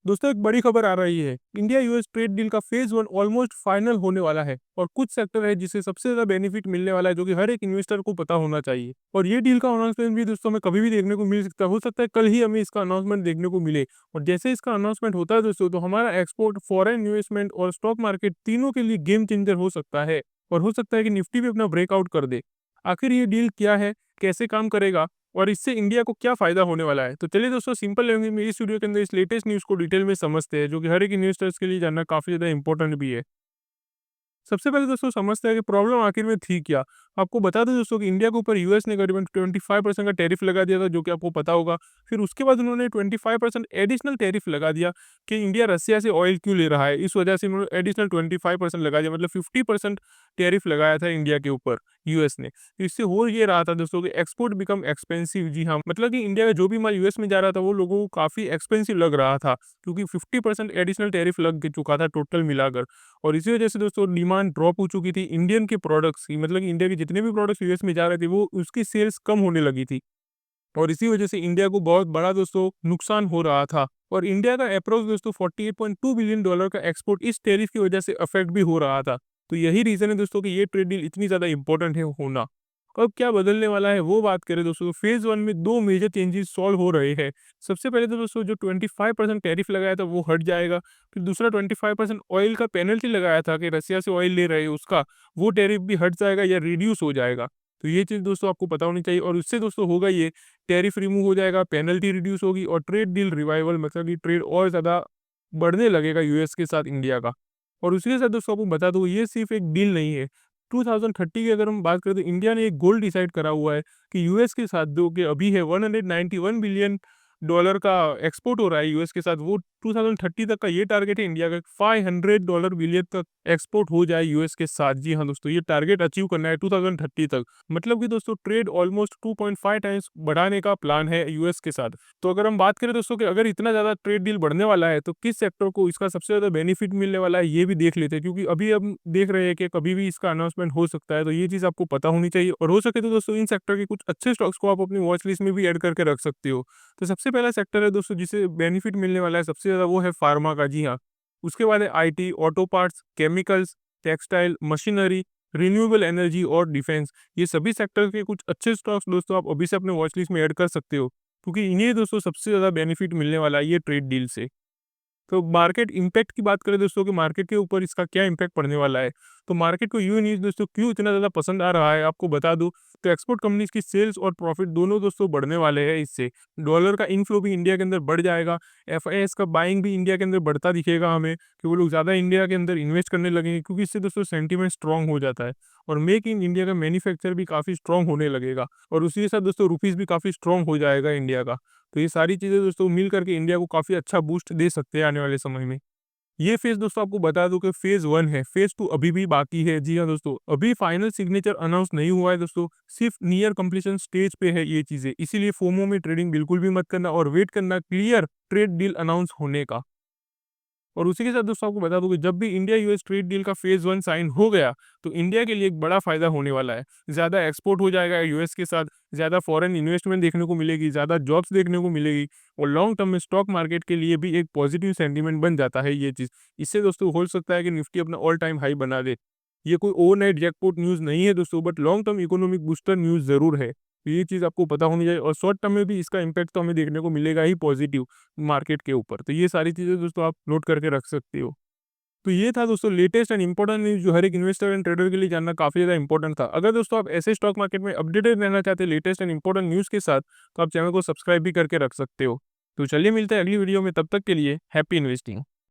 दोस्तों एक बड़ी खबर आ रही है। इंडिया यूएस ट्रेड डील का फेज वन ऑलमोस्ट फाइनल होने वाला है और कुछ सेक्टर है जिससे सबसे ज्यादा बेनिफिट मिलने वाला है, जो कि हर एक इन्वेस्टर को पता होना चाहिए। और ये डील का अनाउंसमेंट भी दोस्तों हमें कभी भी देखने को मिल सकता है। हो सकता है कल ही हमें इसका अनाउंसमेंट देखने को मिले। और जैसे इसका अनाउंसमेंट होता है दोस्तों, तो हमारा एक्सपोर्ट, फॉरेन इन्वेस्टमेंट और स्टॉक मार्केट तीनों के लिए गेम चेंजर हो सकता है। और हो सकता है कि निफ्टी भी अपना ब्रेकआउट कर दे। आखिर ये डील क्या है, कैसे काम करेगा और इससे इंडिया को क्या फायदा होने वाला है? तो चलिए दोस्तों, सिंपल लैंग्वेज में इस वीडियो के अंदर इस लेटेस्ट न्यूज़ को डिटेल में समझते हैं, जो कि हर एक इन्वेस्टर्स के लिए जानना काफ़ी ज़्यादा इंपॉर्टेंट भी है। सबसे पहले दोस्तों समझते हैं कि प्रॉब्लम आखिर में थी क्या। आपको बता दें दोस्तों कि इंडिया के ऊपर यूएस ने करीबन 25% का टैरिफ लगा दिया था, जो कि आपको पता होगा। फिर उसके बाद उन्होंने 25% एडिशनल टैरिफ लगा दिया कि इंडिया रसिया से ऑयल क्यों ले रहा है। इस वजह से उन्होंने एडिशनल 25% लगा दिया, मतलब 50% टैरिफ लगाया था इंडिया के ऊपर यूएस ने। तो इससे हो ये रहा था दोस्तों कि एक्सपोर्ट बिकम एक्सपेंसिव। जी हाँ, मतलब कि इंडिया का जो भी माल यूएस में जा रहा था वो लोगों को काफ़ी एक्सपेंसिव लग रहा था, क्योंकि 50% एडिशनल टैरिफ लग चुका था टोटल मिलाकर। और इसी वजह से दोस्तों डिमांड ड्रॉप हो चुकी थी इंडियन के प्रोडक्ट्स की, मतलब कि इंडिया के जितने भी प्रोडक्ट्स यूएस में जा रहे थे वो उसकी सेल्स कम होने लगी थी। और इसी वजह से इंडिया को बहुत बड़ा दोस्तों नुकसान हो रहा था। और इंडिया का अप्रोक्स दोस्तों $48.2 बिलियन का एक्सपोर्ट इस टैरिफ की वजह से अफेक्ट भी हो रहा था। तो यही रीजन है दोस्तों कि ये ट्रेड डील इतनी ज्यादा इंपॉर्टेंट है होना। अब क्या बदलने वाला है वो बात करें दोस्तों, तो फेज वन में दो मेजर चेंजेस सॉल्व हो रहे हैं। सबसे पहले तो दोस्तों जो 25% टैरिफ लगाया था वो हट जाएगा। फिर दूसरा 25% ऑयल का पेनल्टी लगाया था कि रसिया से ऑयल ले रहे हैं उसका, वो टैरिफ भी हट जाएगा या रिड्यूस हो जाएगा। तो ये चीज़ दोस्तों आपको पता होनी चाहिए। और उससे दोस्तों होगा ये, टैरिफ रिमूव हो जाएगा, पेनल्टी रिड्यूस होगी और ट्रेड डील रिवाइवल, मतलब कि ट्रेड और ज़्यादा बढ़ने लगेगा यूएस के साथ इंडिया का। और उसके साथ दोस्तों आपको बता दूँ, ये सिर्फ एक डील नहीं है। 2030 की अगर हम बात करें तो इंडिया ने एक गोल डिसाइड करा हुआ है कि यूएस के साथ जो कि अभी है $191 बिलियन का एक्सपोर्ट हो रहा है यूएस के साथ, वो 2030 तक का ये टारगेट है इंडिया का, $500 बिलियन तक एक्सपोर्ट हो जाए यूएस के साथ। जी हाँ दोस्तों, ये टारगेट अचीव करना है 2030 तक। मतलब कि दोस्तों ट्रेड ऑलमोस्ट 2.5 टाइम्स बढ़ाने का प्लान है यूएस के साथ। तो अगर हम बात करें दोस्तों कि अगर इतना ज़्यादा ट्रेड डील बढ़ने वाला है तो किस सेक्टर को इसका सबसे ज़्यादा बेनिफिट मिलने वाला है, ये भी देख लेते हैं। क्योंकि अभी हम देख रहे हैं कि कभी भी इसका अनाउंसमेंट हो सकता है, तो ये चीज़ आपको पता होनी चाहिए। और हो सके तो दोस्तों इन सेक्टर के कुछ अच्छे स्टॉक्स को आप अपनी वॉच लिस्ट में भी ऐड करके रख सकते हो। तो सबसे पहला सेक्टर है दोस्तों जिसे बेनिफिट मिलने वाला है सबसे ज़्यादा, वो है फार्मा का। जी हाँ, उसके बाद है IT, auto parts, chemicals, textile, machinery, renewable energy और डिफेंस। ये सभी सेक्टर के कुछ अच्छे स्टॉक्स दोस्तों आप अभी से अपने वॉच लिस्ट में ऐड कर सकते हो, क्योंकि इन्हें दोस्तों सबसे ज़्यादा बेनिफिट मिलने वाला है ये ट्रेड डील से। तो मार्केट इम्पैक्ट की बात करें दोस्तों कि मार्केट के ऊपर इसका क्या इम्पैक्ट पड़ने वाला है, तो मार्केट को यूँ न्यूज़ दोस्तों क्यों इतना ज़्यादा पसंद आ रहा है आपको बता दूं। तो एक्सपोर्ट कंपनीज की सेल्स और प्रॉफिट दोनों दोस्तों बढ़ने वाले हैं इससे। डॉलर का इनफ्लो भी इंडिया के अंदर बढ़ जाएगा। एफआईएस का बाइंग भी इंडिया के अंदर बढ़ता दिखेगा हमें, कि वो लोग ज़्यादा इंडिया के अंदर इन्वेस्ट करने लगेंगे, क्योंकि इससे दोस्तों सेंटीमेंट स्ट्रांग हो जाता है। और मेक इन इंडिया का मैन्युफैक्चर भी काफ़ी स्ट्रांग होने लगेगा। और उसी के साथ दोस्तों रुपीज़ भी काफ़ी स्ट्रांग हो जाएगा इंडिया का। तो ये सारी चीज़ें दोस्तों मिल करके इंडिया को काफ़ी अच्छा बूस्ट दे सकते हैं आने वाले समय में। ये फेज़ दोस्तों आपको बता दूं कि फेज़ 1 है, फेज़ 2 अभी भी बाकी है। जी हाँ दोस्तों, अभी फाइनल सिग्नेचर अनाउंस नहीं हुआ है दोस्तों, सिर्फ नियर कंप्लीशन स्टेज पे है ये चीज़ें। इसीलिए फोमो में ट्रेडिंग बिल्कुल भी मत करना और वेट करना क्लियर ट्रेड डील अनाउंस होने का। और उसी के साथ दोस्तों आपको बता दूं कि जब भी इंडिया यूएस ट्रेड डील का फेज़ 1 साइन हो गया, तो इंडिया के लिए एक बड़ा फ़ायदा होने वाला है। ज़्यादा एक्सपोर्ट हो जाएगा यूएस के साथ, ज़्यादा फॉरेन इन्वेस्टमेंट देखने को मिलेगी, ज़्यादा जॉब्स देखने को मिलेगी। और लॉन्ग टर्म में स्टॉक मार्केट के लिए भी एक पॉजिटिव सेंटीमेंट बन जाता है ये चीज़। इससे दोस्तों हो सकता है कि निफ्टी अपना ऑल टाइम हाई बना दे। ये कोई ओवरनाइट जैकपॉट न्यूज़ नहीं है दोस्तों, but long term economic booster news ज़रूर है। तो ये चीज़ आपको पता होनी चाहिए। और शॉर्ट टर्म में भी इसका इम्पैक्ट तो हमें देखने को मिलेगा ही पॉजिटिव मार्केट के ऊपर। तो ये सारी चीज़ें दोस्तों आप नोट करके रख सकते हो। तो ये था दोस्तों लेटेस्ट एंड इंपॉर्टेंट न्यूज़, जो हर एक इन्वेस्टर एंड ट्रेडर के लिए जानना काफ़ी ज़्यादा इंपॉर्टेंट था। अगर दोस्तों आप ऐसे स्टॉक मार्केट में अपडेटेड रहना चाहते हैं लेटेस्ट एंड इंपॉर्टेंट न्यूज़ के साथ, तो आप चैनल को सब्सक्राइब भी करके रख सकते हो। तो चलिए मिलते हैं अगली वीडियो में, तब तक के लिए हैप्पी इन्वेस्टिंग।